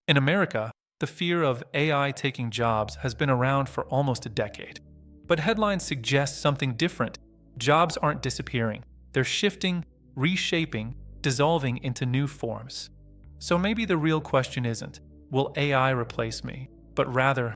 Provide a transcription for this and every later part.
In America, the fear of AI taking jobs has been around for almost a decade. But headlines suggest something different. Jobs aren't disappearing. They're shifting, reshaping, dissolving into new forms. So maybe the real question isn't, will AI replace me? But rather,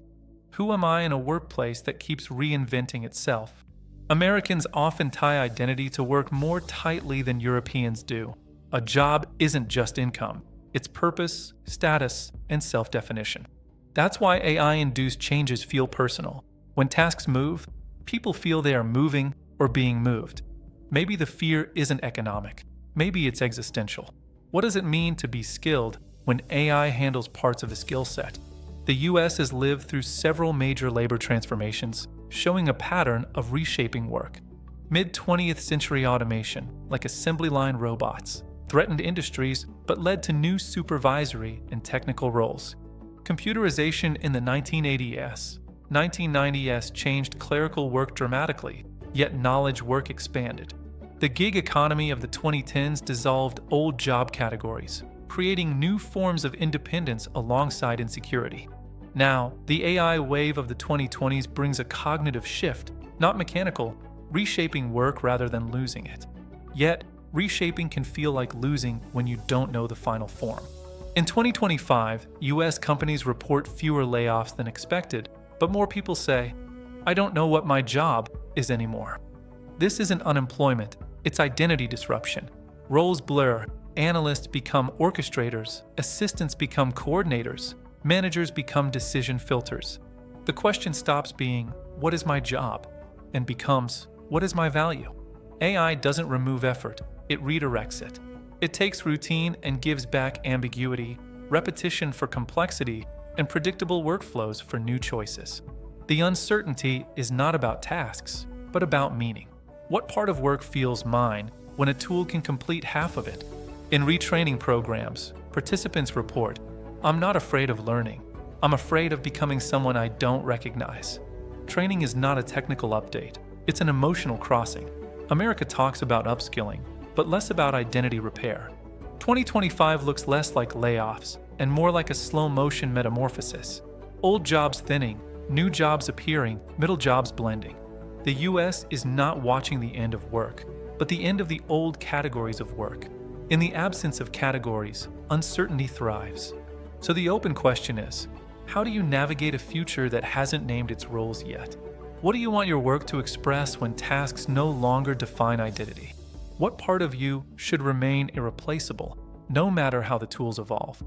who am I in a workplace that keeps reinventing itself? Americans often tie identity to work more tightly than Europeans do. A job isn't just income. It's purpose, status, and self-definition. That's why AI-induced changes feel personal. When tasks move, people feel they are moving or being moved. Maybe the fear isn't economic. Maybe it's existential. What does it mean to be skilled when AI handles parts of the skill set? The US has lived through several major labor transformations, showing a pattern of reshaping work. Mid-20th century automation, like assembly line robots, threatened industries but led to new supervisory and technical roles. Computerization in the 1980s, 1990s changed clerical work dramatically, yet knowledge work expanded. The gig economy of the 2010s dissolved old job categories, creating new forms of independence alongside insecurity. Now, the AI wave of the 2020s brings a cognitive shift, not mechanical, reshaping work rather than losing it. Yet, reshaping can feel like losing when you don't know the final form. In 2025, US companies report fewer layoffs than expected, but more people say, "I don't know what my job is anymore." This isn't unemployment, it's identity disruption. Roles blur, analysts become orchestrators, assistants become coordinators, managers become decision filters. The question stops being, "What is my job?" and becomes, "What is my value?" AI doesn't remove effort, it redirects it. It takes routine and gives back ambiguity, repetition for complexity, and predictable workflows for new choices. The uncertainty is not about tasks, but about meaning. What part of work feels mine when a tool can complete half of it? In retraining programs, participants report, "I'm not afraid of learning. I'm afraid of becoming someone I don't recognize." Training is not a technical update, it's an emotional crossing. America talks about upskilling, but less about identity repair. 2025 looks less like layoffs and more like a slow-motion metamorphosis. Old jobs thinning, new jobs appearing, middle jobs blending. The US is not watching the end of work, but the end of the old categories of work. In the absence of categories, uncertainty thrives. So the open question is, how do you navigate a future that hasn't named its roles yet? What do you want your work to express when tasks no longer define identity? What part of you should remain irreplaceable, no matter how the tools evolve?